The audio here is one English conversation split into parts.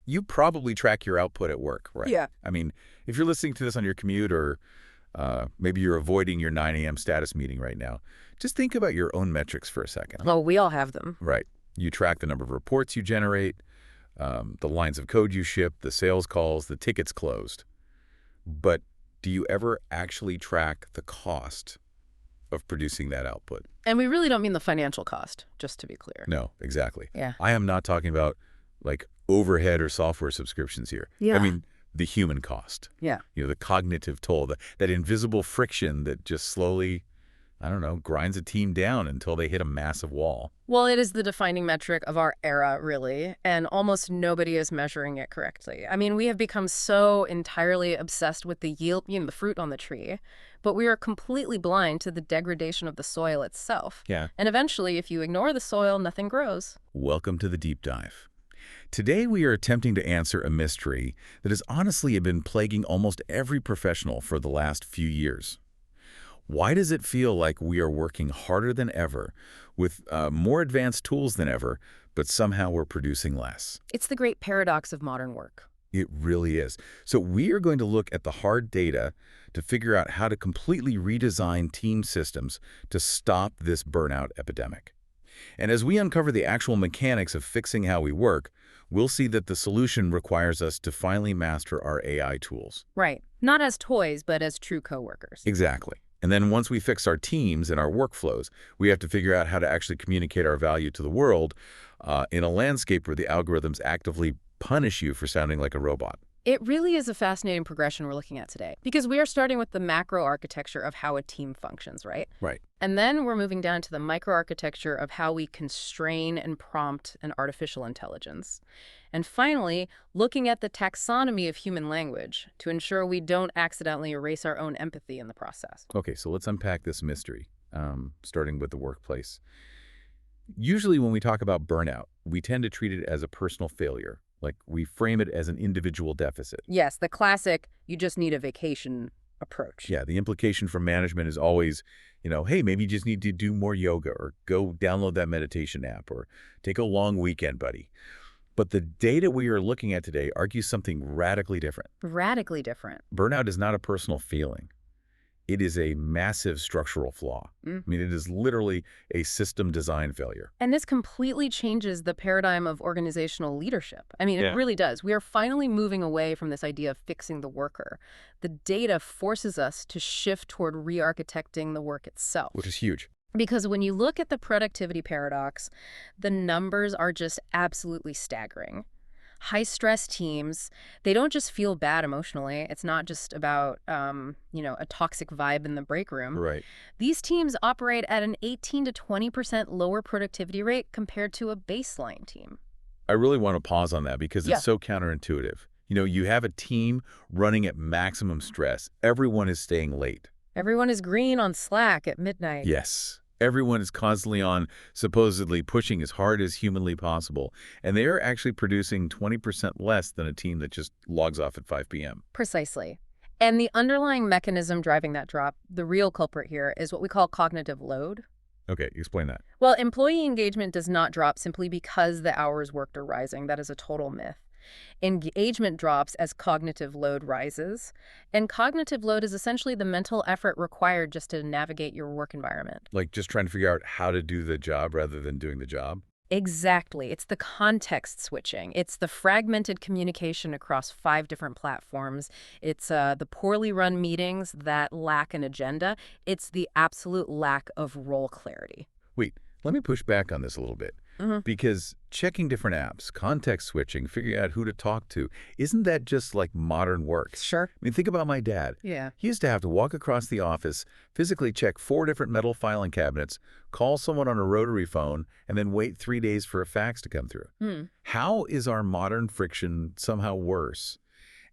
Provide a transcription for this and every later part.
You probably track your output at work, right? Yeah. I mean, if you're listening to this on your commute or maybe you're avoiding your 9 a.m. status meeting right now, just think about your own metrics for a second. Oh, we all have them. Right. You track the number of reports you generate, the lines of code you ship, the sales calls, the tickets closed. But do you ever actually track the cost of producing that output? And we really don't mean the financial cost, just to be clear. No, exactly. Yeah. I am not talking about like overhead or software subscriptions here. Yeah. I mean, the human cost. Yeah. The cognitive toll, that invisible friction that just slowly, I don't know, grinds a team down until they hit a massive wall. Well, it is the defining metric of our era, really, and almost nobody is measuring it correctly. I mean, we have become so entirely obsessed with the yield, the fruit on the tree, but we are completely blind to the degradation of the soil itself. Yeah. And eventually, if you ignore the soil, nothing grows. Welcome to the deep dive. Today, we are attempting to answer a mystery that has honestly been plaguing almost every professional for the last few years. Why does it feel like we are working harder than ever, with more advanced tools than ever, but somehow we're producing less? It's the great paradox of modern work. It really is. So we are going to look at the hard data to figure out how to completely redesign team systems to stop this burnout epidemic. And as we uncover the actual mechanics of fixing how we work, we'll see that the solution requires us to finally master our AI tools. Right. Not as toys, but as true coworkers. Exactly. And then once we fix our teams and our workflows, we have to figure out how to actually communicate our value to the world in a landscape where the algorithms actively punish you for sounding like a robot. It really is a fascinating progression we're looking at today, because we are starting with the macro architecture of how a team functions, right? Right. And then we're moving down to the microarchitecture of how we constrain and prompt an artificial intelligence. And finally, looking at the taxonomy of human language to ensure we don't accidentally erase our own empathy in the process. Okay, so let's unpack this mystery, starting with the workplace. Usually when we talk about burnout, we tend to treat it as a personal failure. Like we frame it as an individual deficit. Yes, the classic, you just need a vacation approach. Yeah, the implication from management is always, hey, maybe you just need to do more yoga or go download that meditation app or take a long weekend, buddy. But the data we are looking at today argues something radically different. Radically different. Burnout is not a personal feeling. It is a massive structural flaw. I mean, it is literally a system design failure. And this completely changes the paradigm of organizational leadership. I mean, it really does. We are finally moving away from this idea of fixing the worker. The data forces us to shift toward re-architecting the work itself. Which is huge. Because when you look at the productivity paradox, the numbers are just absolutely staggering. High-stress teams, they don't just feel bad emotionally. It's not just about, a toxic vibe in the break room. Right. These teams operate at an 18 to 20% lower productivity rate compared to a baseline team. I really want to pause on that because it's so counterintuitive. You have a team running at maximum stress. Everyone is staying late. Everyone is green on Slack at midnight. Yes. Everyone is constantly on, supposedly pushing as hard as humanly possible. And they are actually producing 20% less than a team that just logs off at 5 p.m. Precisely. And the underlying mechanism driving that drop, the real culprit here, is what we call cognitive load. Okay, explain that. Well, employee engagement does not drop simply because the hours worked are rising. That is a total myth. Engagement drops as cognitive load rises, and cognitive load is essentially the mental effort required just to navigate your work environment. Like just trying to figure out how to do the job rather than doing the job? Exactly. It's the context switching. It's the fragmented communication across 5 different platforms. It's the poorly run meetings that lack an agenda. It's the absolute lack of role clarity. Wait, let me push back on this a little bit. Because checking different apps, context switching, figuring out who to talk to, isn't that just like modern work? Sure. I mean, think about my dad. Yeah. He used to have to walk across the office, physically check 4 different metal filing cabinets, call someone on a rotary phone, and then wait 3 days for a fax to come through. How is our modern friction somehow worse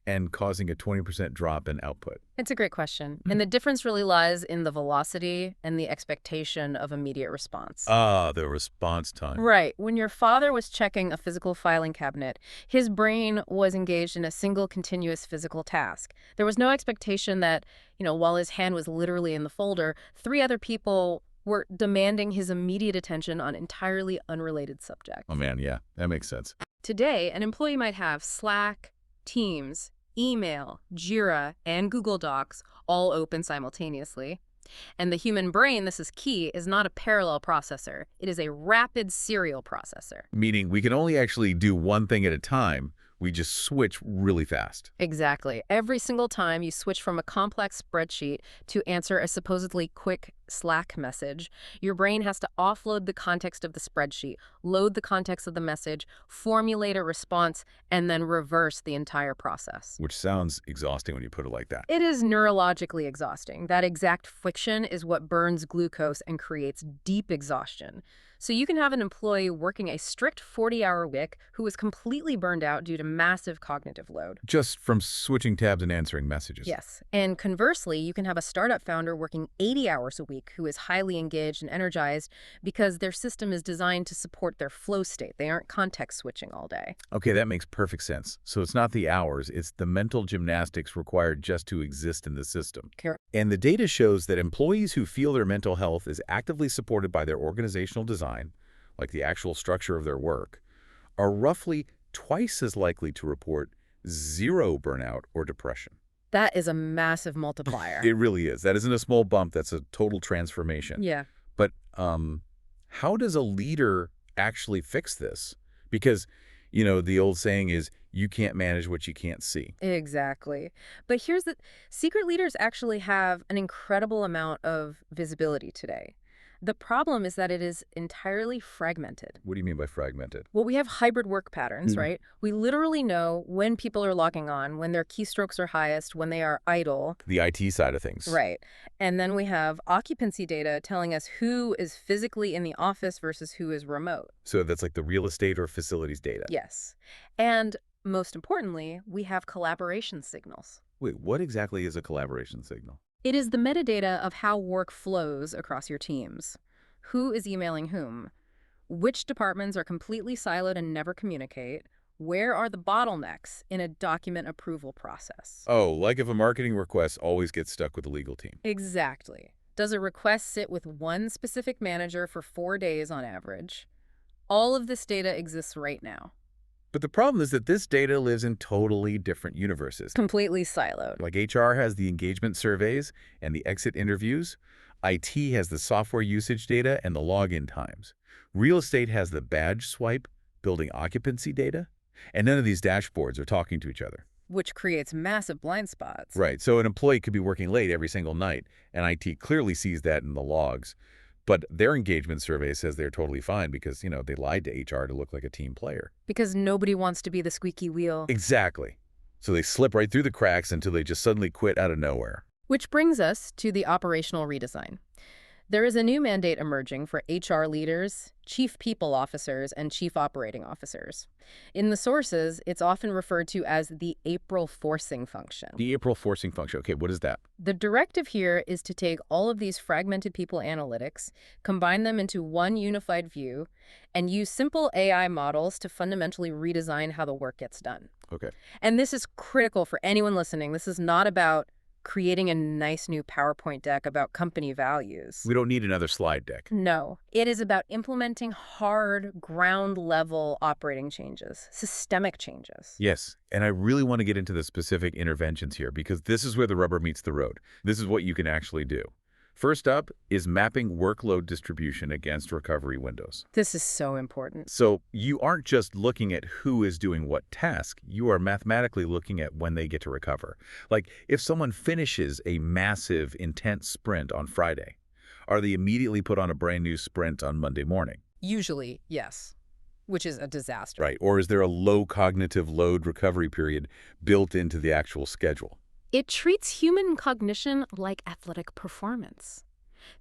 and causing a 20% drop in output? It's a great question. And the difference really lies in the velocity and the expectation of immediate response. The response time. Right. When your father was checking a physical filing cabinet, his brain was engaged in a single continuous physical task. There was no expectation that, while his hand was literally in the folder, 3 other people were demanding his immediate attention on entirely unrelated subjects. Oh man, yeah, that makes sense. Today, an employee might have Slack, Teams, email, Jira, and Google Docs all open simultaneously. And the human brain, this is key, is not a parallel processor. It is a rapid serial processor. Meaning we can only actually do one thing at a time. We just switch really fast. Exactly. Every single time you switch from a complex spreadsheet to answer a supposedly quick Slack message, your brain has to offload the context of the spreadsheet, load the context of the message, formulate a response, and then reverse the entire process. Which sounds exhausting when you put it like that. It is neurologically exhausting. That exact friction is what burns glucose and creates deep exhaustion. So you can have an employee working a strict 40-hour week who is completely burned out due to massive cognitive load. Just from switching tabs and answering messages. Yes. And conversely, you can have a startup founder working 80 hours a week who is highly engaged and energized because their system is designed to support their flow state. They aren't context switching all day. Okay, that makes perfect sense. So it's not the hours, it's the mental gymnastics required just to exist in the system. And the data shows that employees who feel their mental health is actively supported by their organizational design, like the actual structure of their work, are roughly twice as likely to report zero burnout or depression. That is a massive multiplier. It really is. That isn't a small bump. That's a total transformation. Yeah. But how does a leader actually fix this? Because, the old saying is, you can't manage what you can't see. Exactly. But here's the secret leaders actually have an incredible amount of visibility today. The problem is that it is entirely fragmented. What do you mean by fragmented? Well, we have hybrid work patterns, right? We literally know when people are logging on, when their keystrokes are highest, when they are idle. The IT side of things. Right. And then we have occupancy data telling us who is physically in the office versus who is remote. So that's like the real estate or facilities data. Yes. And most importantly, we have collaboration signals. Wait, what exactly is a collaboration signal? It is the metadata of how work flows across your teams. Who is emailing whom? Which departments are completely siloed and never communicate? Where are the bottlenecks in a document approval process? Oh, like if a marketing request always gets stuck with the legal team. Exactly. Does a request sit with one specific manager for 4 days on average? All of this data exists right now. But the problem is that this data lives in totally different universes. Completely siloed. Like HR has the engagement surveys and the exit interviews. IT has the software usage data and the login times. Real estate has the badge swipe, building occupancy data. And none of these dashboards are talking to each other. Which creates massive blind spots. Right. So an employee could be working late every single night, and IT clearly sees that in the logs. But their engagement survey says they're totally fine because, they lied to HR to look like a team player. Because nobody wants to be the squeaky wheel. Exactly. So they slip right through the cracks until they just suddenly quit out of nowhere. Which brings us to the operational redesign. There is a new mandate emerging for HR leaders, chief people officers, and chief operating officers. In the sources, it's often referred to as the April forcing function. The April forcing function. Okay, what is that? The directive here is to take all of these fragmented people analytics, combine them into one unified view, and use simple AI models to fundamentally redesign how the work gets done. Okay. And this is critical for anyone listening. This is not about creating a nice new PowerPoint deck about company values. We don't need another slide deck. No, it is about implementing hard, ground-level operating changes, systemic changes. Yes, and I really want to get into the specific interventions here because this is where the rubber meets the road. This is what you can actually do. First up is mapping workload distribution against recovery windows. This is so important. So you aren't just looking at who is doing what task, you are mathematically looking at when they get to recover. Like if someone finishes a massive, intense sprint on Friday, are they immediately put on a brand new sprint on Monday morning? Usually, yes, which is a disaster. Right, or is there a low cognitive load recovery period built into the actual schedule? It treats human cognition like athletic performance.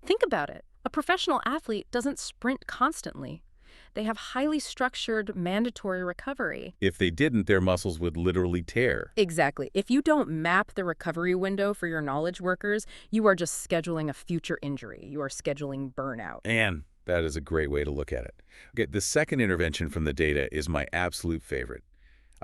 Think about it. A professional athlete doesn't sprint constantly. They have highly structured, mandatory recovery. If they didn't, their muscles would literally tear. Exactly. If you don't map the recovery window for your knowledge workers, you are just scheduling a future injury. You are scheduling burnout. And that is a great way to look at it. Okay, the second intervention from the data is my absolute favorite.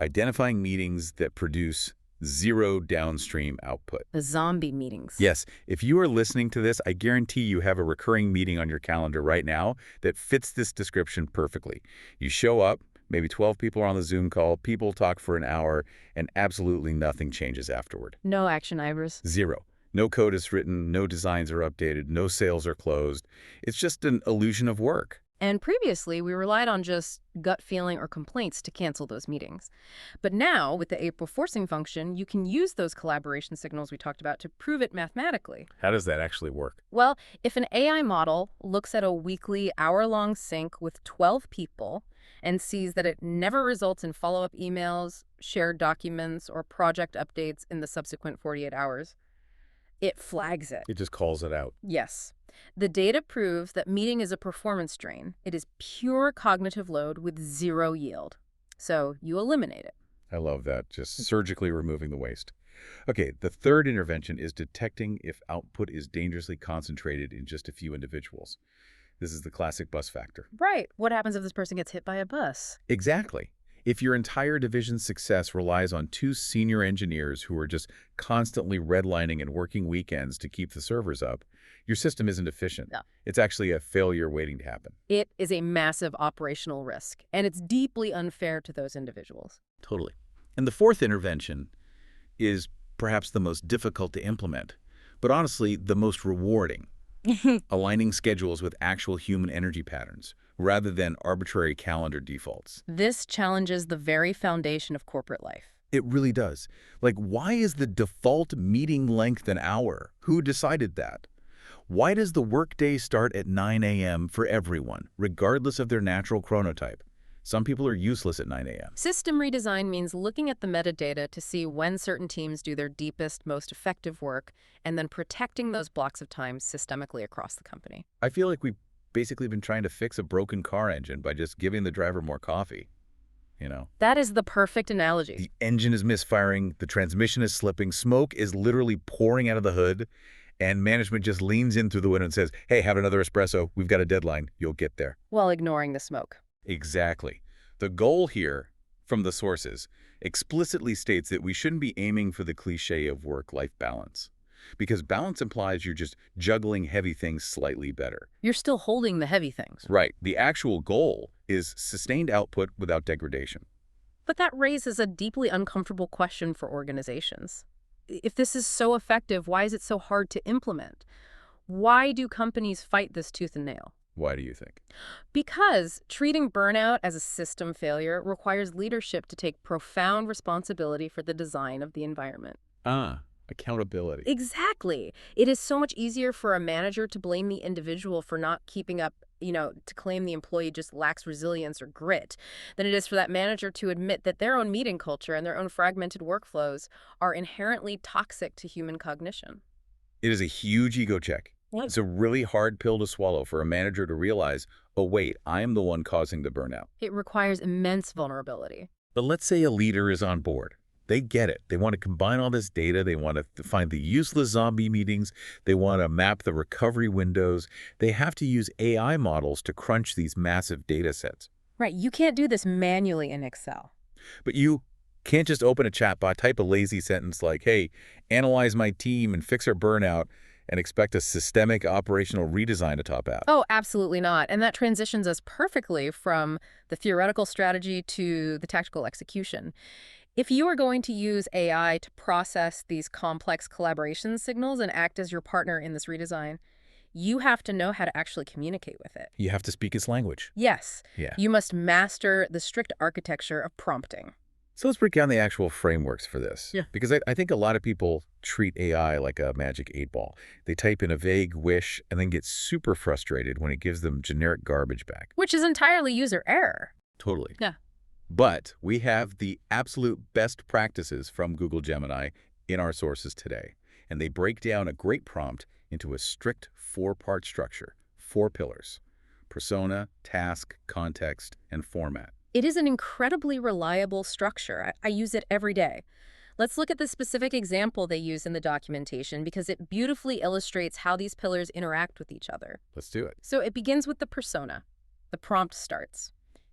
Identifying meetings that produce Zero downstream output. The zombie meetings. Yes, if you are listening to this, I guarantee you have a recurring meeting on your calendar right now that fits this description perfectly. You show up, maybe 12 people are on the Zoom call, people talk for an hour, and absolutely nothing changes afterward. No action, Ivers. Zero. No code is written, no designs are updated, no sales are closed. It's just an illusion of work. And previously, we relied on just gut feeling or complaints to cancel those meetings. But now, with the April forcing function, you can use those collaboration signals we talked about to prove it mathematically. How does that actually work? Well, if an AI model looks at a weekly, hour-long sync with 12 people and sees that it never results in follow-up emails, shared documents, or project updates in the subsequent 48 hours, it flags it. It just calls it out. Yes. The data proves that meeting is a performance drain. It is pure cognitive load with zero yield. So you eliminate it. I love that, just surgically removing the waste. Okay, the third intervention is detecting if output is dangerously concentrated in just a few individuals. This is the classic bus factor. Right. What happens if this person gets hit by a bus? Exactly. If your entire division's success relies on two senior engineers who are just constantly redlining and working weekends to keep the servers up, your system isn't efficient. No. It's actually a failure waiting to happen. It is a massive operational risk, and it's deeply unfair to those individuals. Totally. And the fourth intervention is perhaps the most difficult to implement, but honestly the most rewarding. Aligning schedules with actual human energy patterns, rather than arbitrary calendar defaults. This challenges the very foundation of corporate life. It really does. Like, why is the default meeting length an hour? Who decided that? Why does the workday start at 9 a.m. for everyone, regardless of their natural chronotype? Some people are useless at 9 a.m. System redesign means looking at the metadata to see when certain teams do their deepest, most effective work, and then protecting those blocks of time systemically across the company. I feel like we've basically been trying to fix a broken car engine by just giving the driver more coffee, you know? That is the perfect analogy. The engine is misfiring, the transmission is slipping, smoke is literally pouring out of the hood, and management just leans in through the window and says, hey, have another espresso, we've got a deadline, you'll get there. While ignoring the smoke. Exactly. The goal here, from the sources, explicitly states that we shouldn't be aiming for the cliche of work-life balance. Because balance implies you're just juggling heavy things slightly better. You're still holding the heavy things. Right. The actual goal is sustained output without degradation. But that raises a deeply uncomfortable question for organizations. If this is so effective, why is it so hard to implement? Why do companies fight this tooth and nail? Why do you think? Because treating burnout as a system failure requires leadership to take profound responsibility for the design of the environment. Accountability. Exactly. It is so much easier for a manager to blame the individual for not keeping up, to claim the employee just lacks resilience or grit, than it is for that manager to admit that their own meeting culture and their own fragmented workflows are inherently toxic to human cognition. It is a huge ego check. It's a really hard pill to swallow for a manager to realize, oh wait, I am the one causing the burnout. It requires immense vulnerability. But let's say a leader is on board. They get it. They want to combine all this data. They want to find the useless zombie meetings. They want to map the recovery windows. They have to use AI models to crunch these massive data sets. Right. You can't do this manually in Excel. But you can't just open a chatbot, type a lazy sentence like, hey, analyze my team and fix our burnout, and expect a systemic operational redesign to top out. Oh, absolutely not. And that transitions us perfectly from the theoretical strategy to the tactical execution. If you are going to use AI to process these complex collaboration signals and act as your partner in this redesign, you have to know how to actually communicate with it. You have to speak its language. Yes. Yeah. You must master the strict architecture of prompting. So let's break down the actual frameworks for this. Yeah. Because I think a lot of people treat AI like a magic 8-ball. They type in a vague wish and then get super frustrated when it gives them generic garbage back. Which is entirely user error. Totally. Yeah. But we have the absolute best practices from Google Gemini in our sources today. And they break down a great prompt into a strict 4-part structure, 4 pillars: persona, task, context, and format. It is an incredibly reliable structure. I use it every day. Let's look at the specific example they use in the documentation because it beautifully illustrates how these pillars interact with each other. Let's do it. So it begins with the persona. The prompt starts.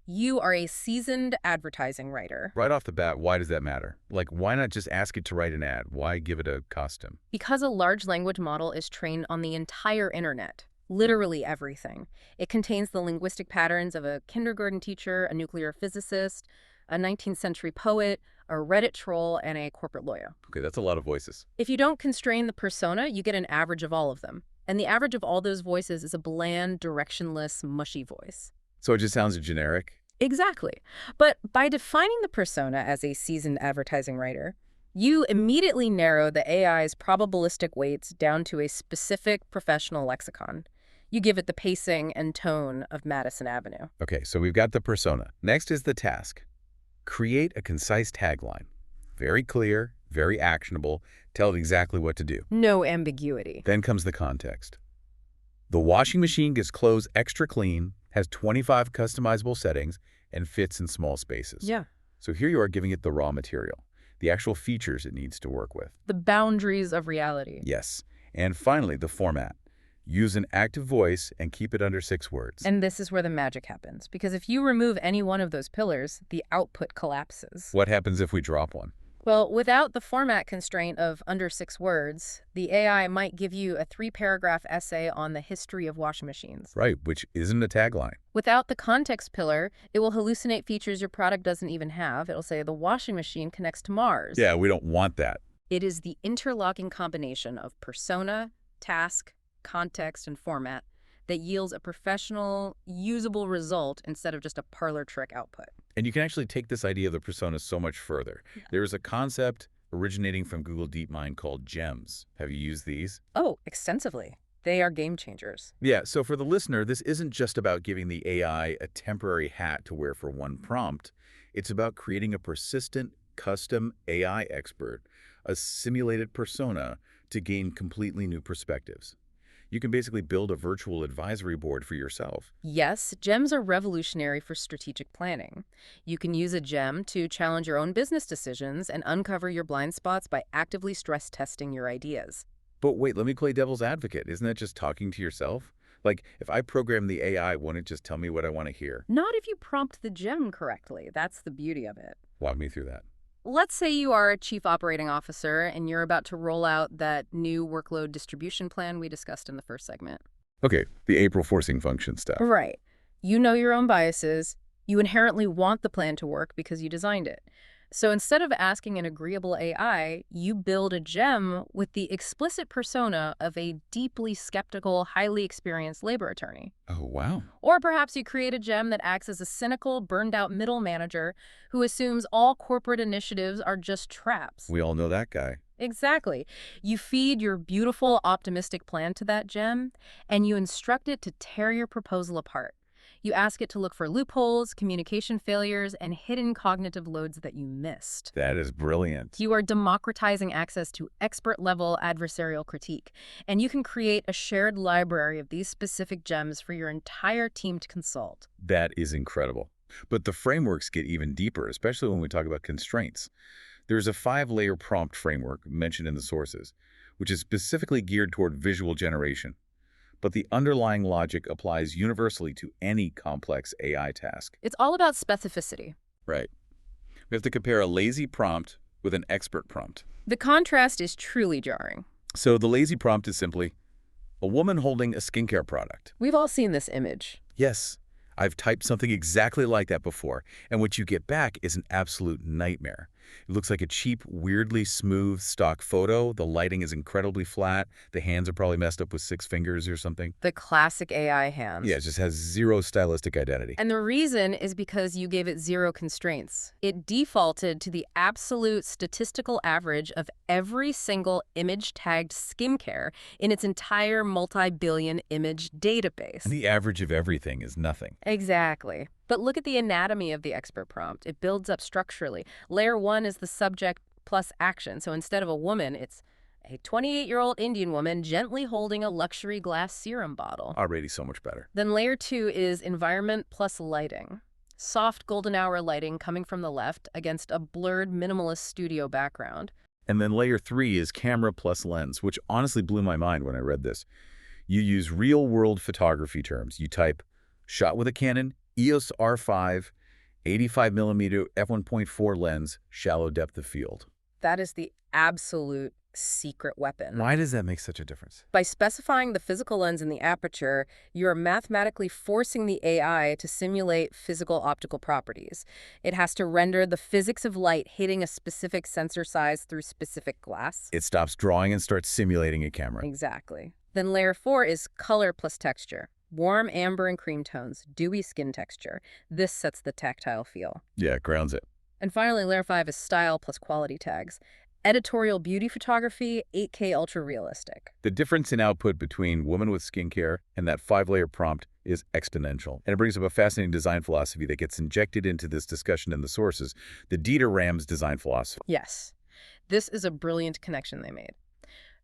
You are a seasoned advertising writer. Right off the bat, why does that matter? Like, why not just ask it to write an ad? Why give it a costume? Because a large language model is trained on the entire internet, literally everything. It contains the linguistic patterns of a kindergarten teacher, a nuclear physicist, a 19th century poet, a Reddit troll, and a corporate lawyer. Okay, that's a lot of voices. If you don't constrain the persona, you get an average of all of them. And the average of all those voices is a bland, directionless, mushy voice. So it just sounds generic? Exactly. But by defining the persona as a seasoned advertising writer, you immediately narrow the AI's probabilistic weights down to a specific professional lexicon. You give it the pacing and tone of Madison Avenue. Okay, so we've got the persona. Next is the task. Create a concise tagline. Very clear, very actionable, tell it exactly what to do. No ambiguity. Then comes the context. The washing machine gets clothes extra clean, has 25 customizable settings, and fits in small spaces. Yeah. So here you are giving it the raw material, the actual features it needs to work with. The boundaries of reality. Yes. And finally, the format. Use an active voice and keep it under 6 words. And this is where the magic happens, because if you remove any one of those pillars, the output collapses. What happens if we drop one? Well, without the format constraint of under 6 words, the AI might give you a 3-paragraph essay on the history of washing machines. Right, which isn't a tagline. Without the context pillar, it will hallucinate features your product doesn't even have. It'll say the washing machine connects to Mars. Yeah, we don't want that. It is the interlocking combination of persona, task, context, and format that yields a professional, usable result instead of just a parlor trick output. And you can actually take this idea of the persona so much further. Yeah. There is a concept originating from Google DeepMind called gems. Have you used these? Oh, extensively. They are game changers. Yeah, so for the listener, this isn't just about giving the AI a temporary hat to wear for one prompt. It's about creating a persistent, custom AI expert, a simulated persona to gain completely new perspectives. You can basically build a virtual advisory board for yourself. Yes, gems are revolutionary for strategic planning. You can use a gem to challenge your own business decisions and uncover your blind spots by actively stress testing your ideas. But wait, let me play devil's advocate. Isn't that just talking to yourself? Like, if I program the AI, won't it just tell me what I want to hear? Not if you prompt the gem correctly. That's the beauty of it. Walk me through that. Let's say you are a chief operating officer and you're about to roll out that new workload distribution plan we discussed in the first segment. Okay, the April forcing function stuff. Right. You know your own biases. You inherently want the plan to work because you designed it. So instead of asking an agreeable AI, you build a gem with the explicit persona of a deeply skeptical, highly experienced labor attorney. Oh, wow. Or perhaps you create a gem that acts as a cynical, burned-out middle manager who assumes all corporate initiatives are just traps. We all know that guy. Exactly. You feed your beautiful, optimistic plan to that gem, and you instruct it to tear your proposal apart. You ask it to look for loopholes, communication failures, and hidden cognitive loads that you missed. That is brilliant. You are democratizing access to expert-level adversarial critique, and you can create a shared library of these specific gems for your entire team to consult. That is incredible. But the frameworks get even deeper, especially when we talk about constraints. There's a 5-layer prompt framework mentioned in the sources, which is specifically geared toward visual generation. But the underlying logic applies universally to any complex AI task. It's all about specificity. Right. We have to compare a lazy prompt with an expert prompt. The contrast is truly jarring. So the lazy prompt is simply a woman holding a skincare product. We've all seen this image. Yes, I've typed something exactly like that before, and what you get back is an absolute nightmare. It looks like a cheap, weirdly smooth stock photo. The lighting is incredibly flat. The hands are probably messed up with 6 fingers or something. The classic AI hands. Yeah, it just has zero stylistic identity. And the reason is because you gave it zero constraints. It defaulted to the absolute statistical average of every single image-tagged skincare in its entire multi-billion image database. And the average of everything is nothing. Exactly. But look at the anatomy of the expert prompt. It builds up structurally. Layer 1 is the subject plus action. So instead of a woman, it's a 28-year-old Indian woman gently holding a luxury glass serum bottle. Already so much better. Then layer 2 is environment plus lighting. Soft golden hour lighting coming from the left against a blurred minimalist studio background. And then layer 3 is camera plus lens, which honestly blew my mind when I read this. You use real-world photography terms. You type, shot with a Canon EOS R5, 85mm f1.4 lens, shallow depth of field. That is the absolute secret weapon. Why does that make such a difference? By specifying the physical lens in the aperture, you are mathematically forcing the AI to simulate physical optical properties. It has to render the physics of light hitting a specific sensor size through specific glass. It stops drawing and starts simulating a camera. Exactly. Then layer 4 is color plus texture. Warm amber and cream tones, dewy skin texture. This sets the tactile feel. Yeah, it grounds it. And finally, layer 5 is style plus quality tags. Editorial beauty photography, 8K ultra realistic. The difference in output between Woman with Skincare and that 5-layer prompt is exponential. And it brings up a fascinating design philosophy that gets injected into this discussion in the sources, the Dieter Rams design philosophy. Yes, this is a brilliant connection they made.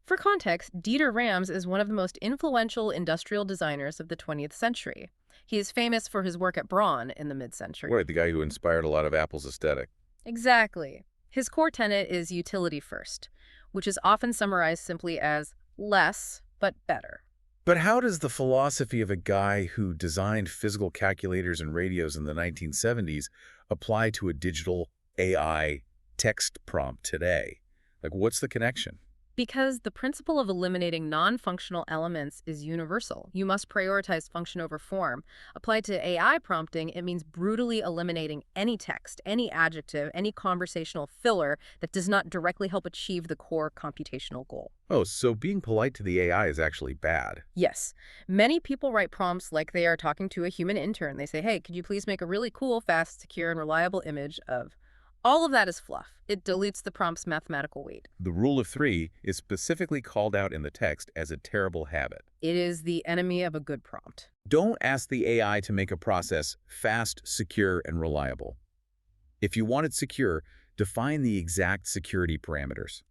For context, Dieter Rams is one of the most influential industrial designers of the 20th century. He is famous for his work at Braun in the mid-century. Right, the guy who inspired a lot of Apple's aesthetic. Exactly. His core tenet is utility first, which is often summarized simply as less, but better. But how does the philosophy of a guy who designed physical calculators and radios in the 1970s apply to a digital AI text prompt today? Like, what's the connection? Because the principle of eliminating non-functional elements is universal. You must prioritize function over form. Applied to AI prompting, it means brutally eliminating any text, any adjective, any conversational filler that does not directly help achieve the core computational goal. Oh, so being polite to the AI is actually bad. Yes. Many people write prompts like they are talking to a human intern. They say, hey, could you please make a really cool, fast, secure, and reliable image of... All of that is fluff. It dilutes the prompt's mathematical weight. The rule of 3 is specifically called out in the text as a terrible habit. It is the enemy of a good prompt. Don't ask the AI to make a process fast, secure, and reliable. If you want it secure, define the exact security parameters.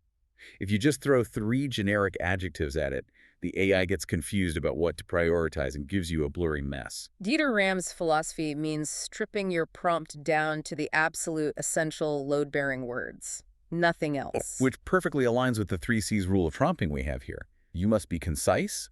If you just throw 3 generic adjectives at it, the AI gets confused about what to prioritize and gives you a blurry mess. Dieter Rams' philosophy means stripping your prompt down to the absolute essential load-bearing words. Nothing else. Which perfectly aligns with the 3 C's rule of prompting we have here. You must be concise,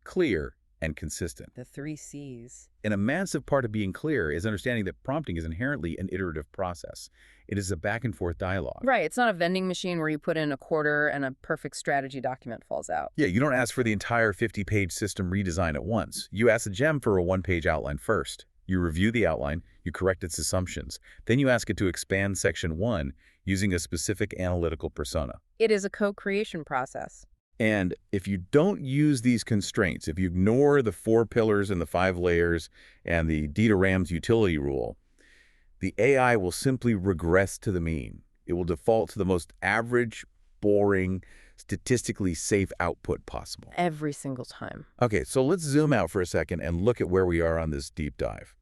clear, and consistent. The 3 C's. And a massive part of being clear is understanding that prompting is inherently an iterative process. It is a back-and-forth dialogue. Right, it's not a vending machine where you put in a quarter and a perfect strategy document falls out. Yeah, you don't ask for the entire 50-page system redesign at once. You ask the gem for a 1-page outline first. You review the outline, you correct its assumptions. Then you ask it to expand section 1 using a specific analytical persona. It is a co-creation process. And if you don't use these constraints, if you ignore the 4 pillars and the 5 layers and the Dieter Rams utility rule, the AI will simply regress to the mean. It will default to the most average, boring, statistically safe output possible. Every single time. Okay, so let's zoom out for a second and look at where we are on this deep dive.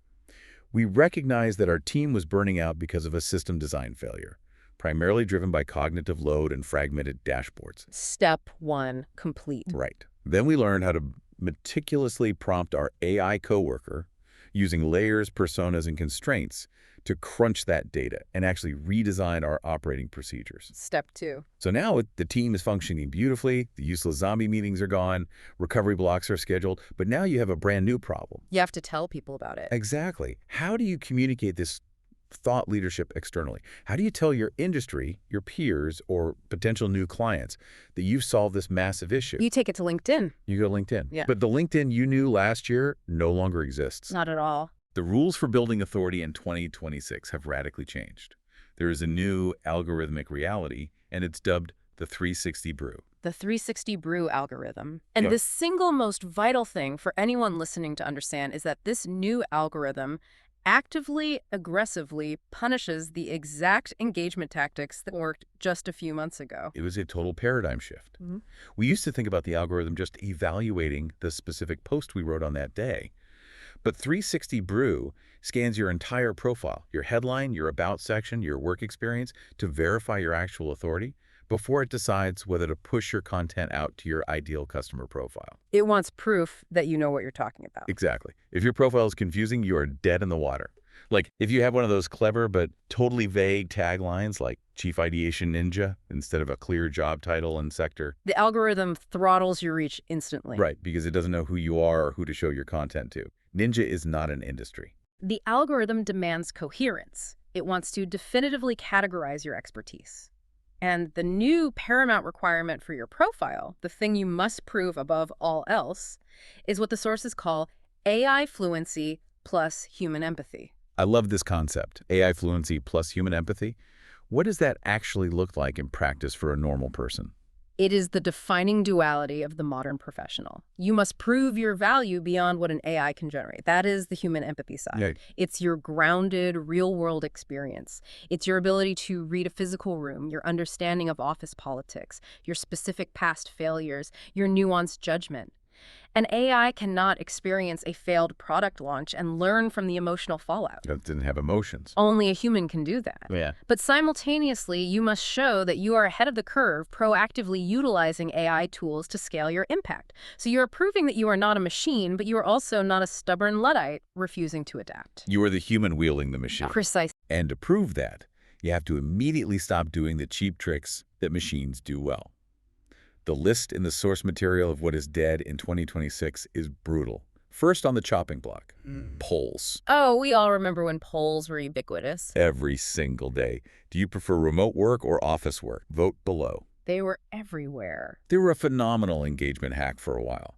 We recognize that our team was burning out because of a system design failure, primarily driven by cognitive load and fragmented dashboards. Step 1, complete. Right. Then we learned how to meticulously prompt our AI coworker using layers, personas, and constraints to crunch that data and actually redesign our operating procedures. Step 2. So now the team is functioning beautifully, the useless zombie meetings are gone, recovery blocks are scheduled, but now you have a brand new problem. You have to tell people about it. Exactly. How do you communicate this thought leadership externally? How do you tell your industry, your peers, or potential new clients that you've solved this massive issue? You take it to LinkedIn. You go to LinkedIn. Yeah. But the LinkedIn you knew last year no longer exists. Not at all. The rules for building authority in 2026 have radically changed. There is a new algorithmic reality, and it's dubbed the 360 brew. The 360 brew algorithm. And the single most vital thing for anyone listening to understand is that this new algorithm actively, aggressively punishes the exact engagement tactics that worked just a few months ago. It was a total paradigm shift. We used to think about the algorithm just evaluating the specific post we wrote on that day. But 360 Brew scans your entire profile, your headline, your about section, your work experience, to verify your actual authority before it decides whether to push your content out to your ideal customer profile. It wants proof that you know what you're talking about. Exactly. If your profile is confusing, you are dead in the water. Like if you have one of those clever but totally vague taglines like Chief Ideation Ninja instead of a clear job title and sector. The algorithm throttles your reach instantly. Right, because it doesn't know who you are or who to show your content to. Ninja is not an industry. The algorithm demands coherence. It wants to definitively categorize your expertise. And the new paramount requirement for your profile, the thing you must prove above all else, is what the sources call AI fluency plus human empathy. I love this concept, AI fluency plus human empathy. What does that actually look like in practice for a normal person? It is the defining duality of the modern professional. You must prove your value beyond what an AI can generate. That is the human empathy side. Yeah. It's your grounded, real-world experience. It's your ability to read a physical room, your understanding of office politics, your specific past failures, your nuanced judgment. An AI cannot experience a failed product launch and learn from the emotional fallout. It didn't have emotions. Only a human can do that. Yeah. But simultaneously, you must show that you are ahead of the curve, proactively utilizing AI tools to scale your impact. So you are proving that you are not a machine, but you are also not a stubborn Luddite refusing to adapt. You are the human wielding the machine. Precise. And to prove that, you have to immediately stop doing the cheap tricks that machines do well. The list in the source material of what is dead in 2026 is brutal. First on the chopping block, polls. Oh, we all remember when polls were ubiquitous. Every single day. Do you prefer remote work or office work? Vote below. They were everywhere. They were a phenomenal engagement hack for a while.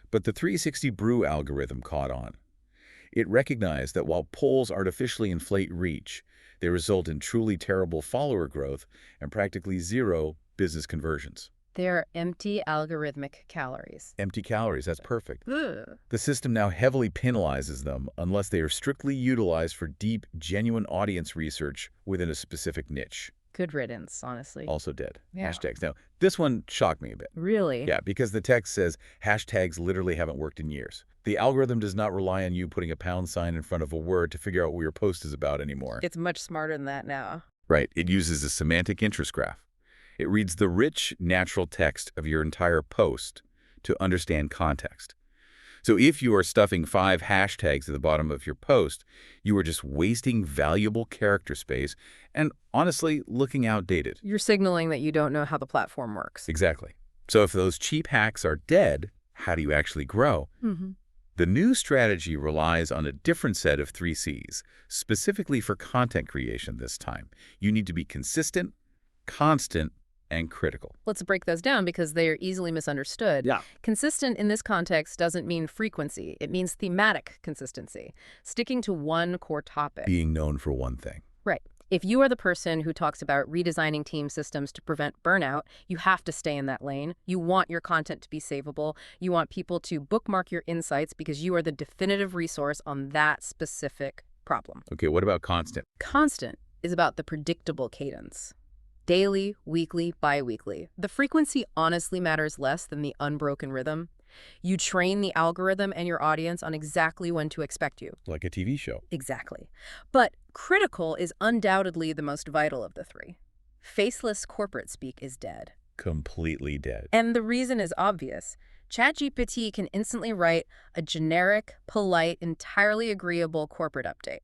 But the 360 Brew algorithm caught on. It recognized that while polls artificially inflate reach, they result in truly terrible follower growth and practically zero business conversions. They're empty algorithmic calories. Empty calories, that's perfect. Ugh. The system now heavily penalizes them unless they are strictly utilized for deep, genuine audience research within a specific niche. Good riddance, honestly. Also dead. Yeah. Hashtags. Now, this one shocked me a bit. Really? Yeah, because the text says hashtags literally haven't worked in years. The algorithm does not rely on you putting a pound sign in front of a word to figure out what your post is about anymore. It's much smarter than that now. Right. It uses a semantic interest graph. It reads the rich, natural text of your entire post to understand context. So if you are stuffing 5 hashtags at the bottom of your post, you are just wasting valuable character space and, honestly, looking outdated. You're signaling that you don't know how the platform works. Exactly. So if those cheap hacks are dead, how do you actually grow? The new strategy relies on a different set of 3 C's, specifically for content creation this time. You need to be consistent, constant, and critical. Let's break those down because they are easily misunderstood. Yeah. Consistent in this context doesn't mean frequency. It means thematic consistency, sticking to one core topic. Being known for one thing. Right. If you are the person who talks about redesigning team systems to prevent burnout, you have to stay in that lane. You want your content to be savable. You want people to bookmark your insights because you are the definitive resource on that specific problem. Okay, what about constant? Constant is about the predictable cadence. Daily, weekly, bi-weekly. The frequency honestly matters less than the unbroken rhythm. You train the algorithm and your audience on exactly when to expect you. Like a TV show. Exactly. But critical is undoubtedly the most vital of the 3. Faceless corporate speak is dead. Completely dead. And the reason is obvious. ChatGPT can instantly write a generic, polite, entirely agreeable corporate update.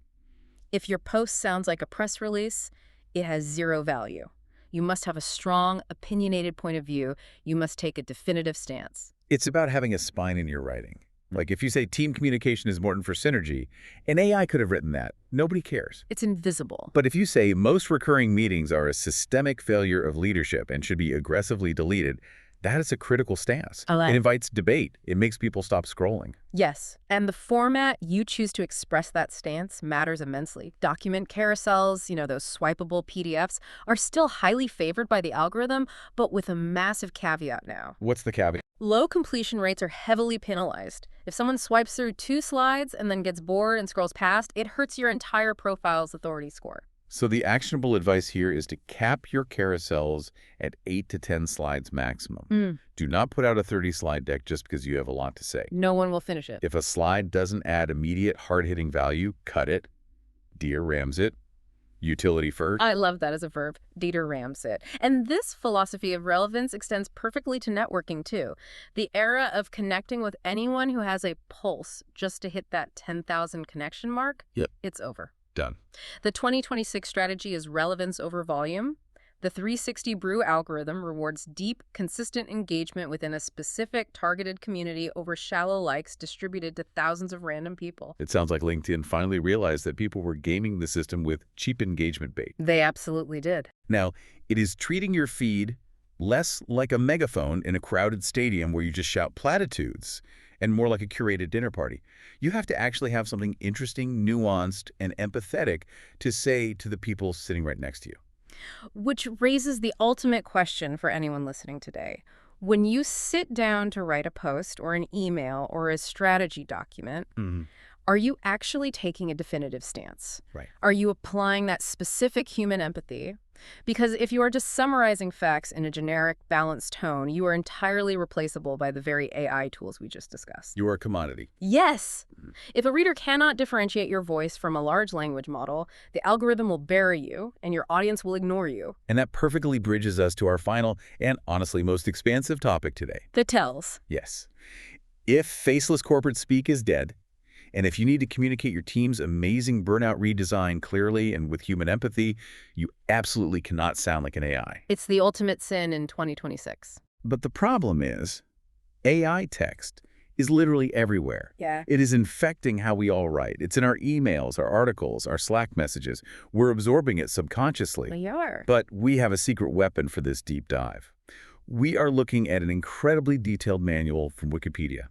If your post sounds like a press release, it has 0 value. You must have a strong, opinionated point of view. You must take a definitive stance. It's about having a spine in your writing. Like if you say team communication is important for synergy, an AI could have written that. Nobody cares. It's invisible. But if you say most recurring meetings are a systemic failure of leadership and should be aggressively deleted, that is a critical stance. It invites debate. It makes people stop scrolling. Yes, and the format you choose to express that stance matters immensely. Document carousels, those swipeable PDFs, are still highly favored by the algorithm, but with a massive caveat now. What's the caveat? Low completion rates are heavily penalized. If someone swipes through 2 slides and then gets bored and scrolls past, it hurts your entire profile's authority score. So the actionable advice here is to cap your carousels at 8 to 10 slides maximum. Do not put out a 30-slide deck just because you have a lot to say. No one will finish it. If a slide doesn't add immediate hard-hitting value, cut it. Dear rams it. Utility first. I love that as a verb. Dieter rams it. And this philosophy of relevance extends perfectly to networking, too. The era of connecting with anyone who has a pulse just to hit that 10,000 connection mark, Yep. It's over. Done. The 2026 strategy is relevance over volume. The 360 brew algorithm rewards deep, consistent engagement within a specific targeted community over shallow likes distributed to thousands of random people. It sounds like LinkedIn finally realized that people were gaming the system with cheap engagement bait. They absolutely did. Now, it is treating your feed less like a megaphone in a crowded stadium where you just shout platitudes and more like a curated dinner party. You have to actually have something interesting, nuanced, and empathetic to say to the people sitting right next to you. Which raises the ultimate question for anyone listening today. When you sit down to write a post or an email or a strategy document, are you actually taking a definitive stance? Right. Are you applying that specific human empathy? Because if you are just summarizing facts in a generic, balanced tone, you are entirely replaceable by the very AI tools we just discussed. You are a commodity. Yes! If a reader cannot differentiate your voice from a large language model, the algorithm will bury you, and your audience will ignore you. And that perfectly bridges us to our final and honestly most expansive topic today. The tells. Yes. If faceless corporate speak is dead, and if you need to communicate your team's amazing burnout redesign clearly and with human empathy, you absolutely cannot sound like an AI. It's the ultimate sin in 2026. But the problem is, AI text is literally everywhere. Yeah. It is infecting how we all write. It's in our emails, our articles, our Slack messages. We're absorbing it subconsciously. We are. But we have a secret weapon for this deep dive. We are looking at an incredibly detailed manual from Wikipedia.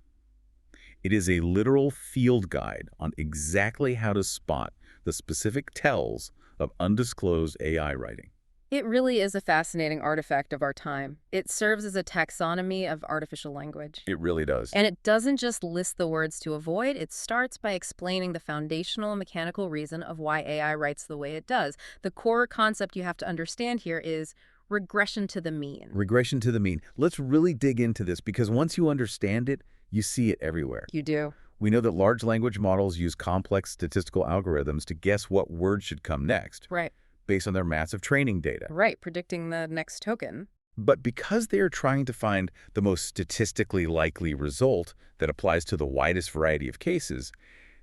It is a literal field guide on exactly how to spot the specific tells of undisclosed AI writing. It really is a fascinating artifact of our time. It serves as a taxonomy of artificial language. It really does. And it doesn't just list the words to avoid, it starts by explaining the foundational mechanical reason of why AI writes the way it does. The core concept you have to understand here is regression to the mean. Regression to the mean. Let's really dig into this because once you understand it, you see it everywhere. You do. We know that large language models use complex statistical algorithms to guess what word should come next, Right. based on their massive training data. Right, predicting the next token. But because they are trying to find the most statistically likely result that applies to the widest variety of cases,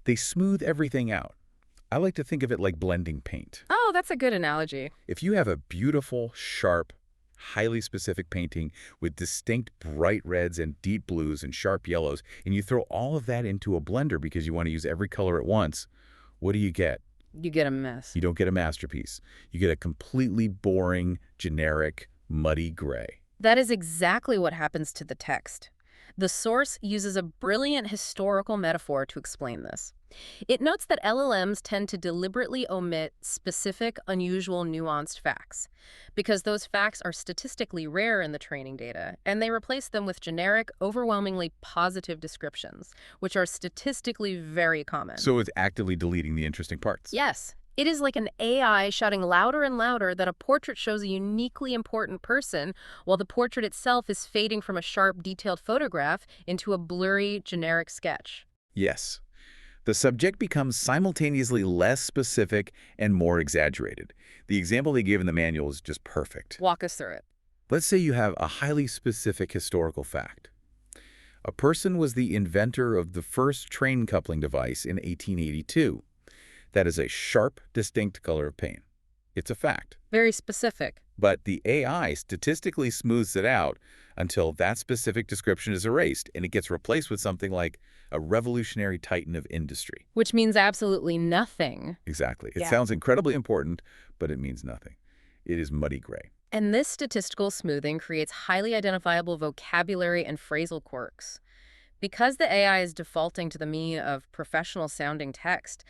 they smooth everything out. I like to think of it like blending paint. Oh, that's a good analogy. If you have a beautiful, sharp, highly specific painting with distinct bright reds and deep blues and sharp yellows, and you throw all of that into a blender because you want to use every color at once, what do you get? You get a mess. You don't get a masterpiece. You get a completely boring, generic, muddy gray. That is exactly what happens to the text. The source uses a brilliant historical metaphor to explain this. It notes that LLMs tend to deliberately omit specific, unusual, nuanced facts because those facts are statistically rare in the training data, and they replace them with generic, overwhelmingly positive descriptions, which are statistically very common. So it's actively deleting the interesting parts. Yes. It is like an AI shouting louder and louder that a portrait shows a uniquely important person, while the portrait itself is fading from a sharp, detailed photograph into a blurry, generic sketch. Yes. The subject becomes simultaneously less specific and more exaggerated. The example they give in the manual is just perfect. Walk us through it. Let's say you have a highly specific historical fact. A person was the inventor of the first train coupling device in 1882. That is a sharp, distinct color of paint. It's a fact. Very specific. But the AI statistically smooths it out until that specific description is erased, and it gets replaced with something like a revolutionary titan of industry. Which means absolutely nothing. Exactly. It Yeah. sounds incredibly important, but it means nothing. It is muddy gray. And this statistical smoothing creates highly identifiable vocabulary and phrasal quirks. Because the AI is defaulting to the mean of professional-sounding text,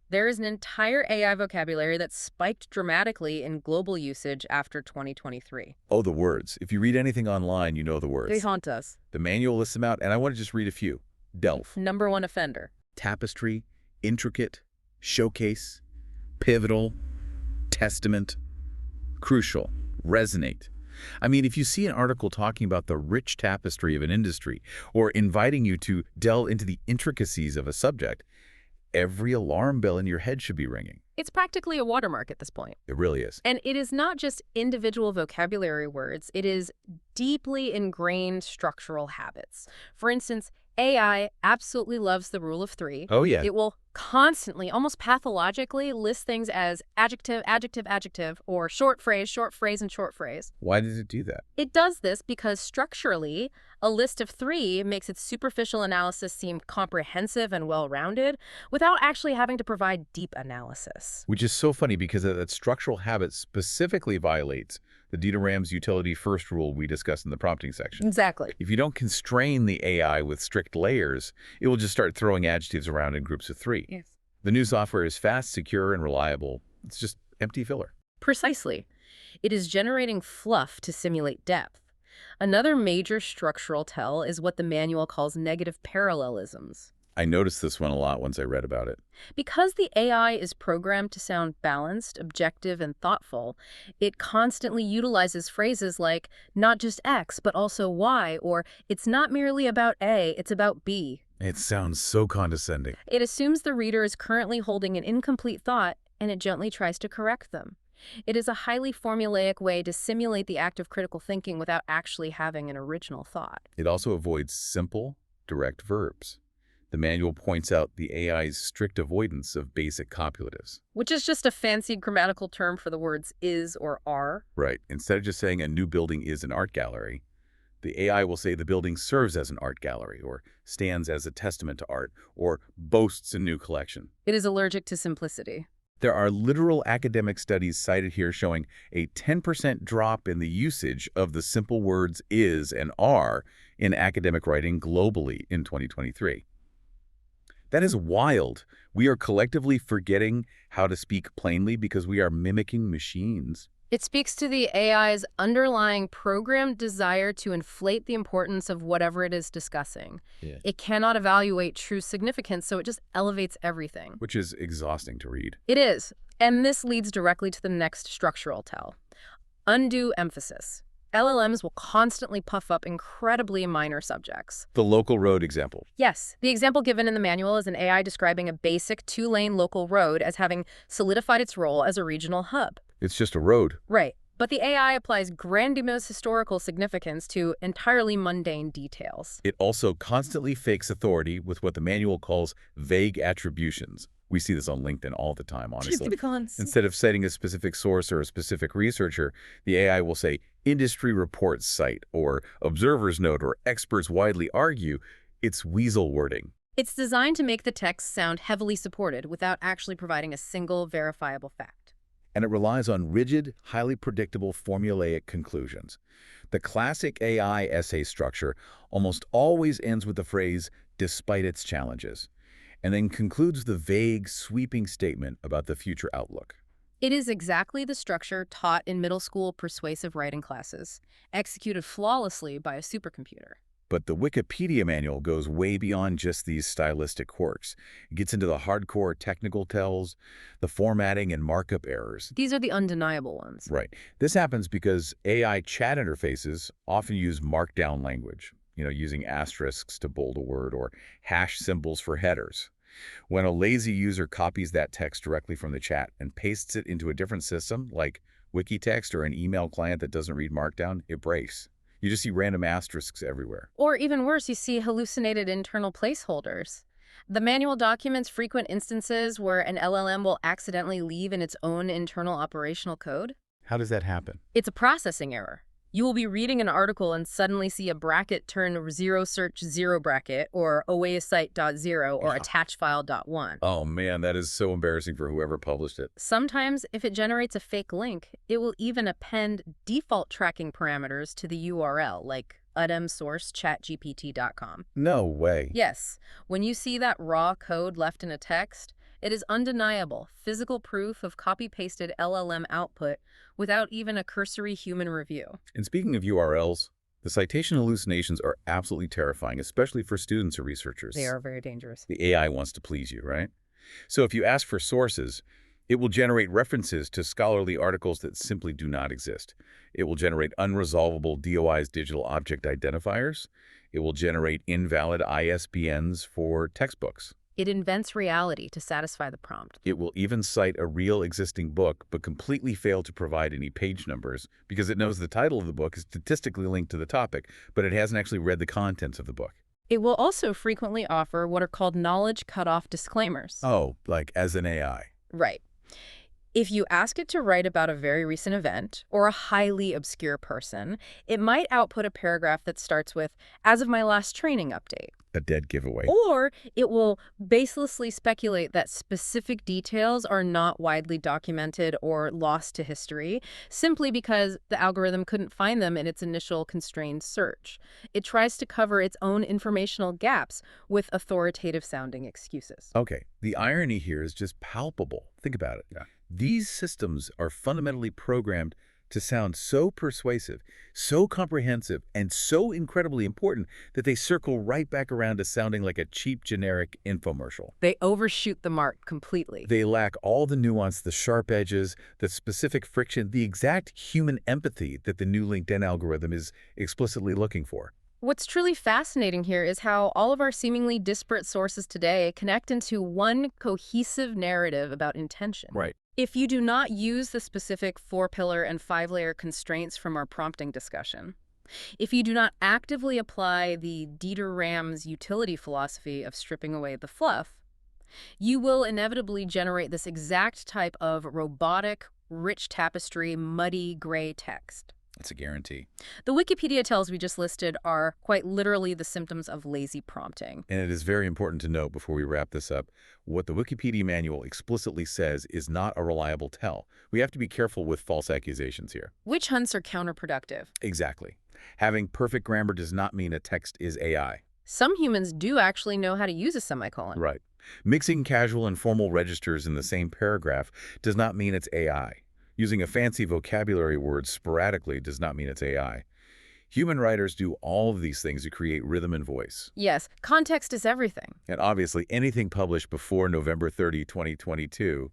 there is an entire AI vocabulary that spiked dramatically in global usage after 2023. Oh, the words. If you read anything online, you know the words. They haunt us. The manual lists them out, and I want to just read a few. Delve, Number one offender. tapestry, intricate, showcase, pivotal, testament, crucial, resonate. I mean, if you see an article talking about the rich tapestry of an industry or inviting you to delve into the intricacies of a subject, every alarm bell in your head should be ringing. It's practically a watermark at this point. It really is. And it is not just individual vocabulary words, it is deeply ingrained structural habits. For instance, AI absolutely loves the rule of three. Oh, yeah. It will constantly, almost pathologically, list things as adjective, adjective, adjective, or short phrase, and short phrase. Why does it do that? It does this because structurally, a list of three makes its superficial analysis seem comprehensive and well-rounded without actually having to provide deep analysis. Which is so funny because that structural habit specifically violates the DITA-RAM's utility first rule we discussed in the prompting section. Exactly. If you don't constrain the AI with strict layers, it will just start throwing adjectives around in groups of three. Yes. The new software is fast, secure, and reliable. It's just empty filler. Precisely. It is generating fluff to simulate depth. Another major structural tell is what the manual calls negative parallelisms. I noticed this one a lot once I read about it. Because the AI is programmed to sound balanced, objective, and thoughtful, it constantly utilizes phrases like, not just X, but also Y, or it's not merely about A, it's about B. It sounds so condescending. It assumes the reader is currently holding an incomplete thought, and it gently tries to correct them. It is a highly formulaic way to simulate the act of critical thinking without actually having an original thought. It also avoids simple, direct verbs. The manual points out the AI's strict avoidance of basic copulatives. Which is just a fancy grammatical term for the words is or are. Right. Instead of just saying a new building is an art gallery, the AI will say the building serves as an art gallery, or stands as a testament to art, or boasts a new collection. It is allergic to simplicity. There are literal academic studies cited here showing a 10% drop in the usage of the simple words is and are in academic writing globally in 2023. That is wild. We are collectively forgetting how to speak plainly because we are mimicking machines. It speaks to the AI's underlying programmed desire to inflate the importance of whatever it is discussing. Yeah. It cannot evaluate true significance, so it just elevates everything. Which is exhausting to read. It is, and this leads directly to the next structural tell. Undue emphasis. LLMs will constantly puff up incredibly minor subjects. The local road example. Yes, the example given in the manual is an AI describing a basic two-lane local road as having solidified its role as a regional hub. It's just a road. Right, but the AI applies grandiose historical significance to entirely mundane details. It also constantly fakes authority with what the manual calls vague attributions. We see this on LinkedIn all the time, honestly. Instead of citing a specific source or a specific researcher, the AI will say, industry reports cite, or observers note, or experts widely argue. It's weasel wording. It's designed to make the text sound heavily supported without actually providing a single verifiable fact. And it relies on rigid, highly predictable formulaic conclusions. The classic AI essay structure almost always ends with the phrase, despite its challenges, and then concludes the vague, sweeping statement about the future outlook. It is exactly the structure taught in middle school persuasive writing classes, executed flawlessly by a supercomputer. But the Wikipedia manual goes way beyond just these stylistic quirks. It gets into the hardcore technical tells, the formatting and markup errors. These are the undeniable ones. Right. This happens because AI chat interfaces often use markdown language, using asterisks to bold a word or hash symbols for headers. When a lazy user copies that text directly from the chat and pastes it into a different system, like Wikitext or an email client that doesn't read Markdown, it breaks. You just see random asterisks everywhere. Or even worse, you see hallucinated internal placeholders. The manual documents frequent instances where an LLM will accidentally leave in its own internal operational code. How does that happen? It's a processing error. You will be reading an article and suddenly see a bracket turn 0 search 0 bracket, or away site.0, or attach file.1. Oh man, that is so embarrassing for whoever published it. Sometimes, if it generates a fake link, it will even append default tracking parameters to the URL, like source.chatgpt.com. No way. Yes, when you see that raw code left in a text, it is undeniable, physical proof of copy-pasted LLM output without even a cursory human review. And speaking of URLs, the citation hallucinations are absolutely terrifying, especially for students or researchers. They are very dangerous. The AI wants to please you, right? So if you ask for sources, it will generate references to scholarly articles that simply do not exist. It will generate unresolvable DOI's digital object identifiers. It will generate invalid ISBNs for textbooks. It invents reality to satisfy the prompt. It will even cite a real existing book, but completely fail to provide any page numbers because it knows the title of the book is statistically linked to the topic, but it hasn't actually read the contents of the book. It will also frequently offer what are called knowledge cutoff disclaimers. Oh, like as an AI. Right. If you ask it to write about a very recent event or a highly obscure person, it might output a paragraph that starts with, "As of my last training update." A dead giveaway. Or it will baselessly speculate that specific details are not widely documented or lost to history, simply because the algorithm couldn't find them in its initial constrained search. It tries to cover its own informational gaps with authoritative-sounding excuses. Okay, the irony here is just palpable. Think about it. Yeah. These systems are fundamentally programmed to sound so persuasive, so comprehensive, and so incredibly important that they circle right back around to sounding like a cheap, generic infomercial. They overshoot the mark completely. They lack all the nuance, the sharp edges, the specific friction, the exact human empathy that the new LinkedIn algorithm is explicitly looking for. What's truly fascinating here is how all of our seemingly disparate sources today connect into one cohesive narrative about intention. Right. If you do not use the specific 4-pillar and 5-layer constraints from our prompting discussion, if you do not actively apply the Dieter Rams utility philosophy of stripping away the fluff, you will inevitably generate this exact type of robotic, rich tapestry, muddy gray text. That's a guarantee. The Wikipedia tells we just listed are quite literally the symptoms of lazy prompting. And it is very important to note before we wrap this up, what the Wikipedia manual explicitly says is not a reliable tell. We have to be careful with false accusations here. Witch hunts are counterproductive. Exactly. Having perfect grammar does not mean a text is AI. Some humans do actually know how to use a semicolon. Right. Mixing casual and formal registers in the same paragraph does not mean it's AI. Using a fancy vocabulary word sporadically does not mean it's AI. Human writers do all of these things to create rhythm and voice. Yes, context is everything. And obviously, anything published before November 30, 2022,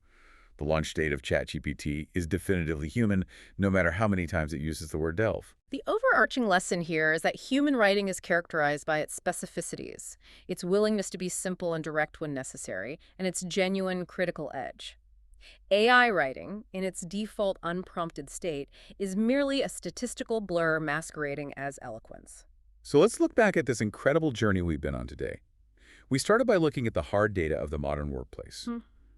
the launch date of ChatGPT, is definitively human, no matter how many times it uses the word delve. The overarching lesson here is that human writing is characterized by its specificities, its willingness to be simple and direct when necessary, and its genuine critical edge. AI writing, in its default unprompted state, is merely a statistical blur masquerading as eloquence. So let's look back at this incredible journey we've been on today. We started by looking at the hard data of the modern workplace.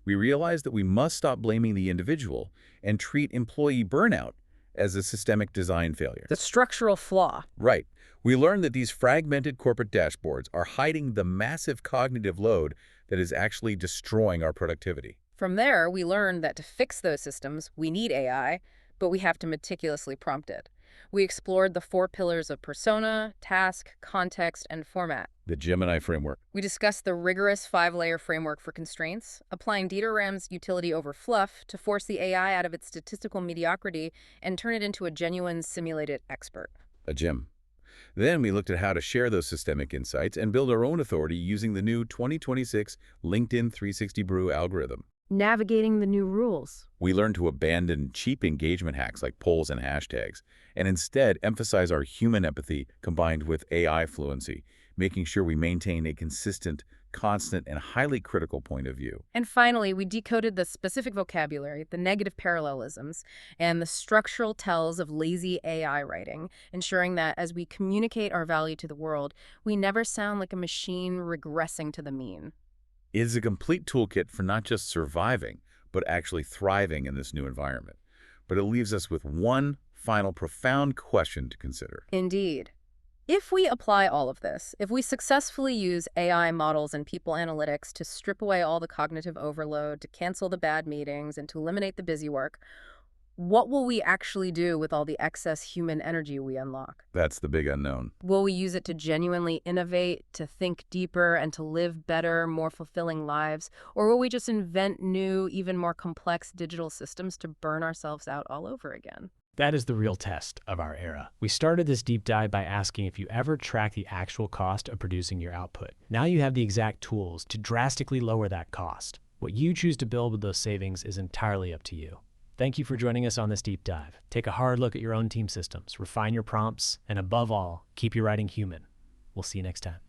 We realized that we must stop blaming the individual and treat employee burnout as a systemic design failure. The structural flaw. Right. We learned that these fragmented corporate dashboards are hiding the massive cognitive load that is actually destroying our productivity. From there, we learned that to fix those systems, we need AI, but we have to meticulously prompt it. We explored the 4 pillars of persona, task, context, and format. The Gemini framework. We discussed the rigorous 5-layer framework for constraints, applying Dieter Rams utility over fluff to force the AI out of its statistical mediocrity and turn it into a genuine simulated expert. A gem. Then we looked at how to share those systemic insights and build our own authority using the new 2026 LinkedIn 360 Brew algorithm. Navigating the new rules. We learned to abandon cheap engagement hacks like polls and hashtags, and instead emphasize our human empathy combined with AI fluency, making sure we maintain a consistent, constant, and highly critical point of view. And finally, we decoded the specific vocabulary, the negative parallelisms, and the structural tells of lazy AI writing, ensuring that as we communicate our value to the world, we never sound like a machine regressing to the mean. It is a complete toolkit for not just surviving, but actually thriving in this new environment. But it leaves us with one final profound question to consider. Indeed. If we apply all of this, if we successfully use AI models and people analytics to strip away all the cognitive overload, to cancel the bad meetings, and to eliminate the busy work, what will we actually do with all the excess human energy we unlock? That's the big unknown. Will we use it to genuinely innovate, to think deeper, and to live better, more fulfilling lives? Or will we just invent new, even more complex digital systems to burn ourselves out all over again? That is the real test of our era. We started this deep dive by asking if you ever track the actual cost of producing your output. Now you have the exact tools to drastically lower that cost. What you choose to build with those savings is entirely up to you. Thank you for joining us on this deep dive. Take a hard look at your own team systems, refine your prompts, and above all, keep your writing human. We'll see you next time.